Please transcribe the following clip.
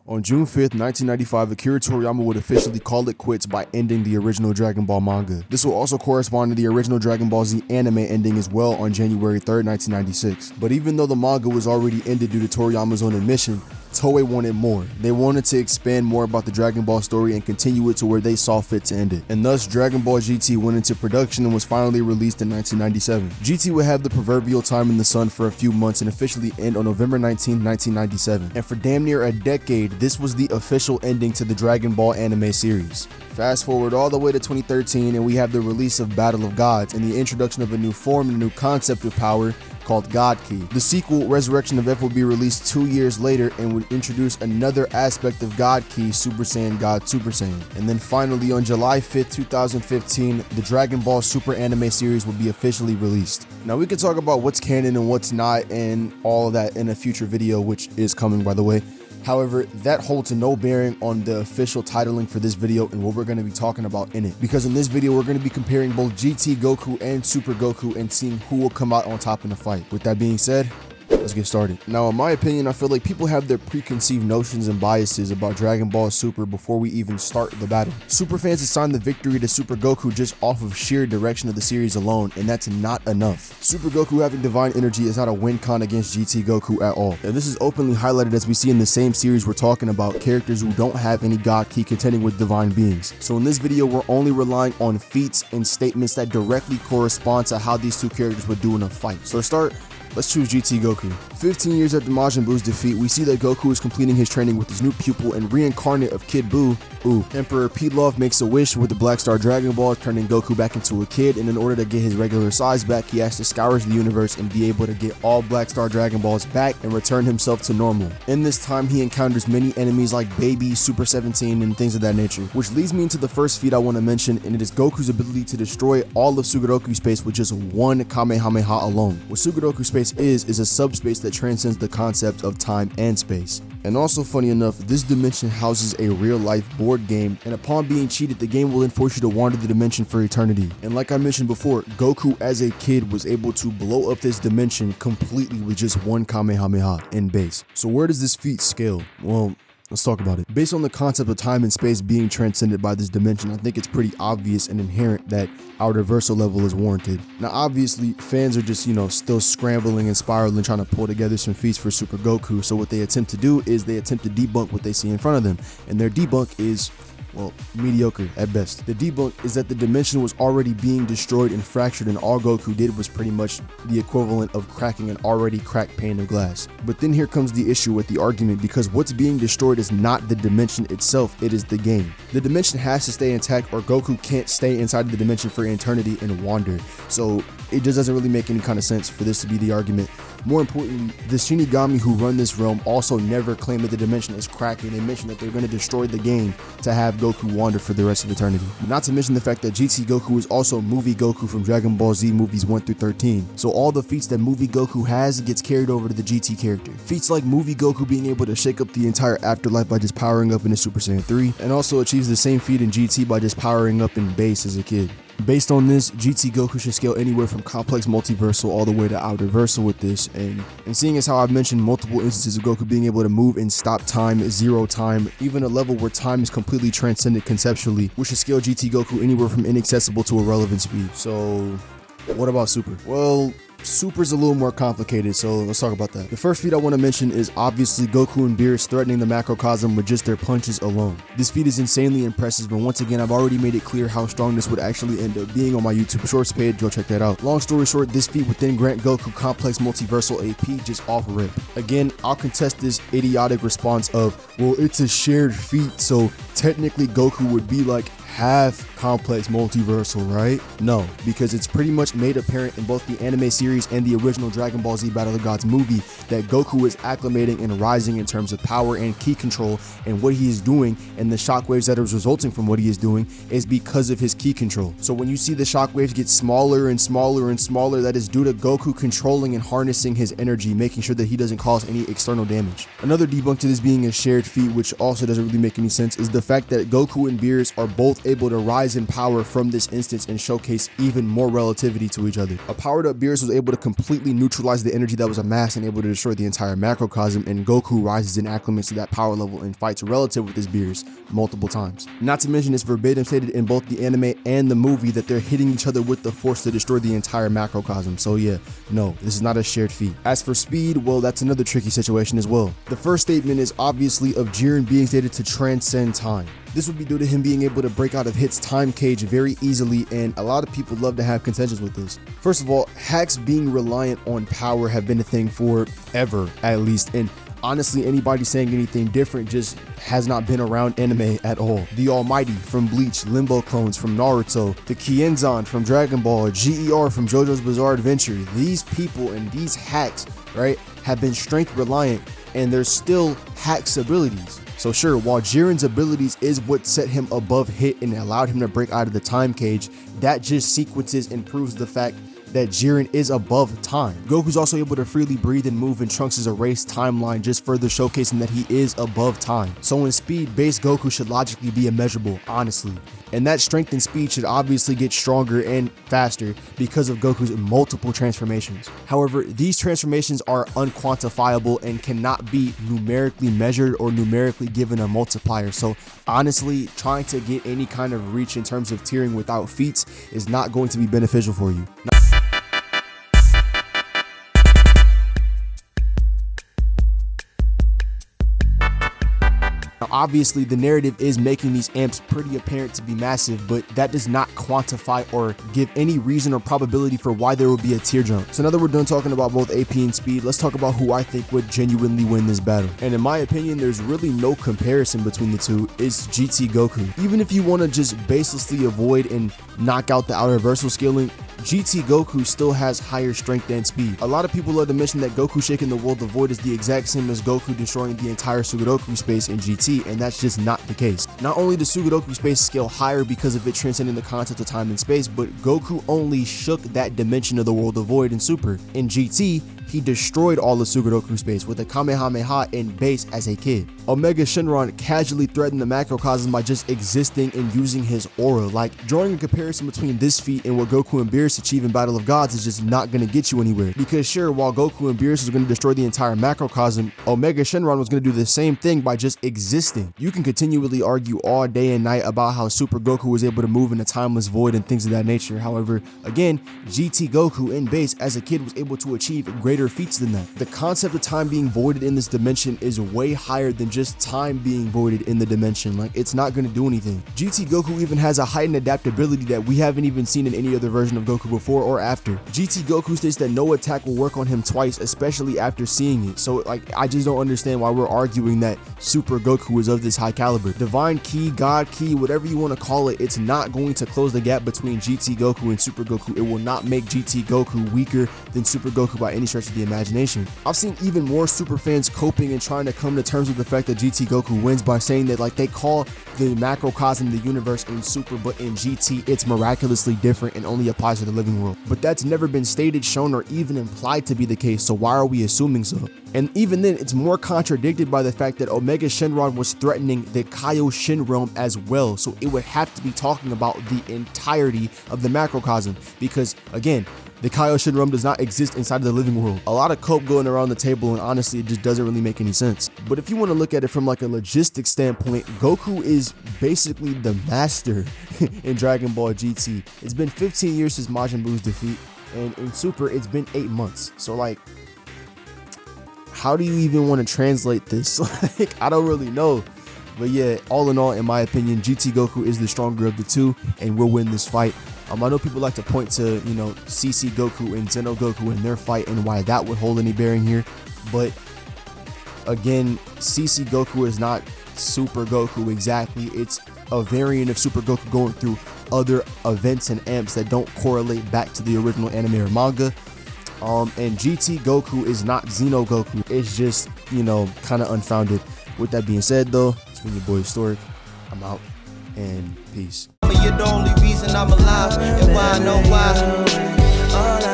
On June 5th, 1995, Akira Toriyama would officially call it quits by ending the original Dragon Ball manga. This will also correspond to the original Dragon Ball Z anime ending as well on January 3rd, 1996. But even though the manga was already ended due to Toriyama's own admission, Toei wanted more. They wanted to expand more about the Dragon Ball story and continue it to where they saw fit to end it. And thus, Dragon Ball GT went into production and was finally released in 1997. GT would have the proverbial time in the sun for a few months and officially end on November 19, 1997. And for damn near a decade, this was the official ending to the Dragon Ball anime series. Fast forward all the way to 2013 and we have the release of Battle of Gods and the introduction of a new form and a new concept of power called God Ki. The sequel, Resurrection of F, will be released 2 years later and would introduce another aspect of God Ki, Super Saiyan God Super Saiyan. And then finally on July 5th, 2015, the Dragon Ball Super anime series will be officially released. Now we can talk about what's canon and what's not and all of that in a future video, which is coming by the way. However, that holds no bearing on the official titling for this video and what we're going to be talking about in it. Because in this video, we're going to be comparing both GT Goku and Super Goku and seeing who will come out on top in the fight. With that being said, let's get started. Now, in my opinion, I feel like people have their preconceived notions and biases about Dragon Ball Super before we even start the battle. Super fans assign the victory to Super Goku just off of sheer direction of the series alone, and that's not enough. Super Goku having divine energy is not a win con against GT Goku at all. And this is openly highlighted as we see in the same series we're talking about characters who don't have any God Ki contending with divine beings. So in this video, we're only relying on feats and statements that directly correspond to how these two characters would do in a fight. So to start, let's choose GT Goku. 15 years after Majin Buu's defeat, we see that Goku is completing his training with his new pupil and reincarnate of Kid Buu. Emperor Pilaf makes a wish with the Black Star Dragon Ball, turning Goku back into a kid, and in order to get his regular size back, he has to scour the universe and be able to get all Black Star Dragon Balls back and return himself to normal. In this time, he encounters many enemies like Baby, Super 17, and things of that nature, which leads me into the first feat I want to mention, and it is Goku's ability to destroy all of Sugaroku space with just one Kamehameha alone. What Sugaroku space is a subspace that transcends the concept of time and space. And also, funny enough, this dimension houses a real-life board game, and upon being cheated, the game will then force you to wander the dimension for eternity. And like I mentioned before, Goku as a kid was able to blow up this dimension completely with just one Kamehameha in base. So where does this feat scale? Well, let's talk about it. Based on the concept of time and space being transcended by this dimension, I think it's pretty obvious and inherent that our reversal level is warranted. Now, obviously, fans are just, still scrambling and spiraling, trying to pull together some feats for Super Goku. So what they attempt to do is they attempt to debunk what they see in front of them. And their debunk is, well, mediocre at best. The debunk is that the dimension was already being destroyed and fractured, and all Goku did was pretty much the equivalent of cracking an already cracked pane of glass. But then here comes the issue with the argument, because what's being destroyed is not the dimension itself, it is the game. The dimension has to stay intact or Goku can't stay inside the dimension for eternity and wander. So it just doesn't really make any kind of sense for this to be the argument. More importantly, the Shinigami who run this realm also never claim that the dimension is cracking. They mention that they're going to destroy the game to have Goku wander for the rest of eternity. Not to mention the fact that GT Goku is also movie Goku from Dragon Ball Z movies 1 through 13. So all the feats that movie Goku has gets carried over to the GT character. Feats like movie Goku being able to shake up the entire afterlife by just powering up into Super Saiyan 3, and also achieves the same feat in GT by just powering up in base as a kid. Based on this, GT Goku should scale anywhere from complex multiversal all the way to outerversal with this, and seeing as how I've mentioned multiple instances of Goku being able to move and stop time, zero time, even a level where time is completely transcended conceptually, we should scale GT Goku anywhere from inaccessible to irrelevant speed. So what about Super? Well, Super's a little more complicated, so let's talk about that. The first feat I want to mention is obviously Goku and Beerus threatening the macrocosm with just their punches alone. This feat is insanely impressive, but once again, I've already made it clear how strong this would actually end up being on my YouTube Shorts page. Go check that out. Long story short, this feat would then grant Goku complex multiversal AP just off rip. Again, I'll contest this idiotic response of, well, it's a shared feat, so technically Goku would be like half complex multiversal, right? No, because it's pretty much made apparent in both the anime series and the original Dragon Ball Z Battle of Gods movie that Goku is acclimating and rising in terms of power and ki control, and what he is doing and the shockwaves that are resulting from what he is doing is because of his ki control. So when you see the shockwaves get smaller and smaller and smaller, that is due to Goku controlling and harnessing his energy, making sure that he doesn't cause any external damage. Another debunk to this being a shared feat, which also doesn't really make any sense, is the fact that Goku and Beerus are both able to rise in power from this instance and showcase even more relativity to each other. A powered up Beerus was able to completely neutralize the energy that was amassed and able to destroy the entire macrocosm, and Goku rises and acclimates to that power level and fights relative with his Beerus multiple times. Not to mention, it's verbatim stated in both the anime and the movie that they're hitting each other with the force to destroy the entire macrocosm. So yeah, no, this is not a shared feat. As for speed, well, that's another tricky situation as well. The first statement is obviously of Jiren being stated to transcend time. This would be due to him being able to break out of Hit's time cage very easily, and a lot of people love to have contentions with this. First of all, hacks being reliant on power have been a thing forever, at least, and honestly, anybody saying anything different just has not been around anime at all. The Almighty from Bleach, Limbo clones from Naruto, the Kienzan from Dragon Ball, GER from JoJo's Bizarre Adventure, these people and these hacks, right, have been strength reliant, and they're still hacks abilities. So sure, while Jiren's abilities is what set him above Hit and allowed him to break out of the time cage, that just sequences and proves the fact that Jiren is above time. Goku's also able to freely breathe and move in Trunks' erased timeline, just further showcasing that he is above time. So in speed, base Goku should logically be immeasurable, honestly. And that strength and speed should obviously get stronger and faster because of Goku's multiple transformations. However, these transformations are unquantifiable and cannot be numerically measured or numerically given a multiplier. So honestly, trying to get any kind of reach in terms of tiering without feats is not going to be beneficial for you. Obviously, the narrative is making these amps pretty apparent to be massive, but that does not quantify or give any reason or probability for why there will be a tier jump. So now that we're done talking about both AP and speed, let's talk about who I think would genuinely win this battle. And in my opinion, there's really no comparison between the two. It's GT Goku. Even if you want to just baselessly avoid and knock out the outer reversal scaling, GT Goku still has higher strength and speed. A lot of people love to mention that Goku shaking the world of void is the exact same as Goku destroying the entire Sugadoku space in GT, and that's just not the case. Not only does Sugadoku space scale higher because of it transcending the concept of time and space, but Goku only shook that dimension of the world of void in Super. In GT, he destroyed all of Sugadoku space with a Kamehameha in base as a kid. Omega Shenron casually threatened the macrocosm by just existing and using his aura. Like, drawing a comparison between this feat and what Goku and Beerus achieve in Battle of Gods is just not going to get you anywhere. Because sure, while Goku and Beerus was going to destroy the entire macrocosm, Omega Shenron was going to do the same thing by just existing. You can continually argue all day and night about how Super Goku was able to move in a timeless void and things of that nature. However, again, GT Goku in base as a kid was able to achieve greater feats than that. The concept of time being voided in this dimension is way higher than just time being voided in the dimension. Like, it's not going to do anything. GT Goku even has a heightened adaptability that we haven't even seen in any other version of Goku before or after. GT Goku states that no attack will work on him twice, especially after seeing it. So like, I just don't understand why we're arguing that Super Goku is of this high caliber. Divine Key, God Key, whatever you want to call it, it's not going to close the gap between GT Goku and Super Goku. It will not make GT Goku weaker than Super Goku by any stretch of the imagination. I've seen even more Super fans coping and trying to come to terms with the fact that GT Goku wins by saying that like they call the macrocosm the universe in Super, but in GT it's miraculously different and only applies to the living world. But that's never been stated, shown, or even implied to be the case, so why are we assuming so? And even then, it's more contradicted by the fact that Omega Shenron was threatening the Kaioshin realm as well, so it would have to be talking about the entirety of the macrocosm, because again, the Kaioshin realm does not exist inside of the living world. A lot of cope going around the table, and honestly, it just doesn't really make any sense. But if you want to look at it from like a logistics standpoint, Goku is basically the master in Dragon Ball GT. It's been 15 years since Majin Buu's defeat, and in Super, it's been 8 months. So like, how do you even want to translate this? Like, I don't really know. But yeah, all in all, in my opinion, GT Goku is the stronger of the two and will win this fight. I know people like to point to, you know, CC Goku and Zeno Goku in their fight and why that would hold any bearing here. But again, CC Goku is not Super Goku exactly. It's a variant of Super Goku going through other events and amps that don't correlate back to the original anime or manga. And GT Goku is not Xeno Goku. It's just, you know, kind of unfounded. With that being said, though, it's been your boy Historic. I'm out, and peace. You're the only reason I'm alive, and why I know why.